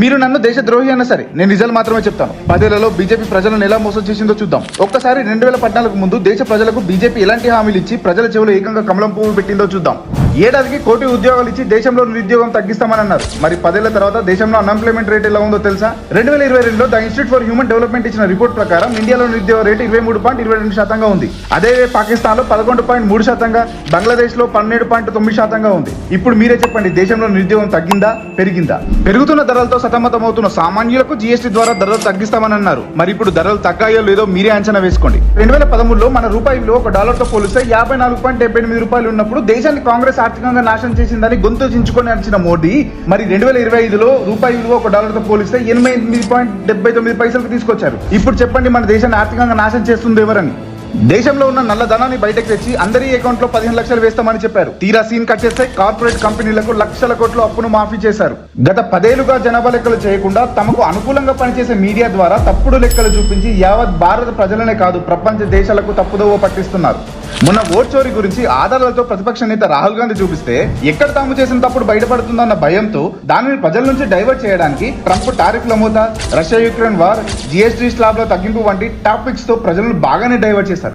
మీరు నన్ను దేశద్రోహి అన్న సరే నేను నిజాలు మాత్రమే చెప్తాను. 10 ఏళ్లలో బీజేపీ ప్రజలను ఎలా మోసం చేసిందో చూద్దాం. ఒక్కసారి 2014 ముందు దేశ ప్రజలకు బీజేపీ ఎలాంటి హామీలు ఇచ్చి ప్రజల చెవులు ఏకంగా కమలం పువ్వు పెట్టిందో చూద్దాం. ఏడాదికి 1 కోటి ఉద్యోగాలు ఇచ్చి దేశంలో నిరుద్యోగం తగ్గిస్తామని అన్నారు. మరి 10 ఏళ్ల తర్వాత దేశంలో అన్ఎంప్లాయ్మెంట్ రేట్ ఎలా ఉందో తెలుసా? 2022లో the institute for human development ఇచ్చిన రిపోర్ట్ ప్రకారం ఇండియాలో నిరుద్యోగ రేటు 23.22% ఉంది. అదే పాకిస్తాన్ లో 11.3%, బంగ్లాదేశ్ లో 12.9% ఉంది. ఇప్పుడు మీరే చెప్పండి, దేశంలో నిరుద్యోగం తగ్గిందా పెరిగిందా? పెరుగుతున్న ధరలతో సతమతమవుతున్న సామాన్యులకు జీఎస్టీ ద్వారా ధరలు తగ్గిస్తామని అన్నారు. మరి ఇప్పుడు ధరలు తగ్గాయో లేదో మీరే అంచనా వేసుకోండి. 2013లో మన రూపాయి విలువ $1తో పోలిస్తే 54.78 రూపాయలు ఉన్నప్పుడు దేశాన్ని కాంగ్రెస్ ఆర్థికంగా నాశనం చేసిందని గొంతు చించుకొని నడిచిన మోడీ మరి 2025లో రూపాయి విలువ $1తో పోలిస్తే 88.79 పైసలకు తీసుకొచ్చారు. ఇప్పుడు చెప్పండి, మన దేశాన్ని ఆర్థికంగా నాశనం చేస్తుంది ఎవరని? దేశంలో ఉన్న నల్లధనాన్ని బయటకు తెచ్చి అందరి అకౌంట్ లో 15 లక్షలు వేస్తామని చెప్పారు. తీరా సీన్ కట్ చేస్తే కార్పొరేట్ కంపెనీలకు లక్షల కోట్ల అప్పును మాఫీ చేశారు. గత 10 ఏళ్లుగా జనాభా లెక్కలు చేయకుండా తమకు అనుకూలంగా పనిచేసే మీడియా ద్వారా తప్పుడు లెక్కలు చూపించి యావత్ భారత ప్రజలనే కాదు ప్రపంచ దేశాలకు తప్పుదోవ పట్టిస్తున్నారు. మొన్న ఓట్ చోరీ గురించి ఆధారాలతో ప్రతిపక్ష నేత రాహుల్ గాంధీ చూపిస్తే ఎక్కడ తాము చేసిన తప్పుడు బయటపడుతుందన్న భయంతో దానిని ప్రజల నుంచి డైవర్ట్ చేయడానికి ట్రంప్ టారిఫ్ల మూత, రష్యా యుక్రెయిన్ వార్, జీఎస్టీ స్లాబ్ల తగ్గింపు వంటి టాపిక్స్ తో ప్రజలను బాగానే డైవర్ట్ చేశారు.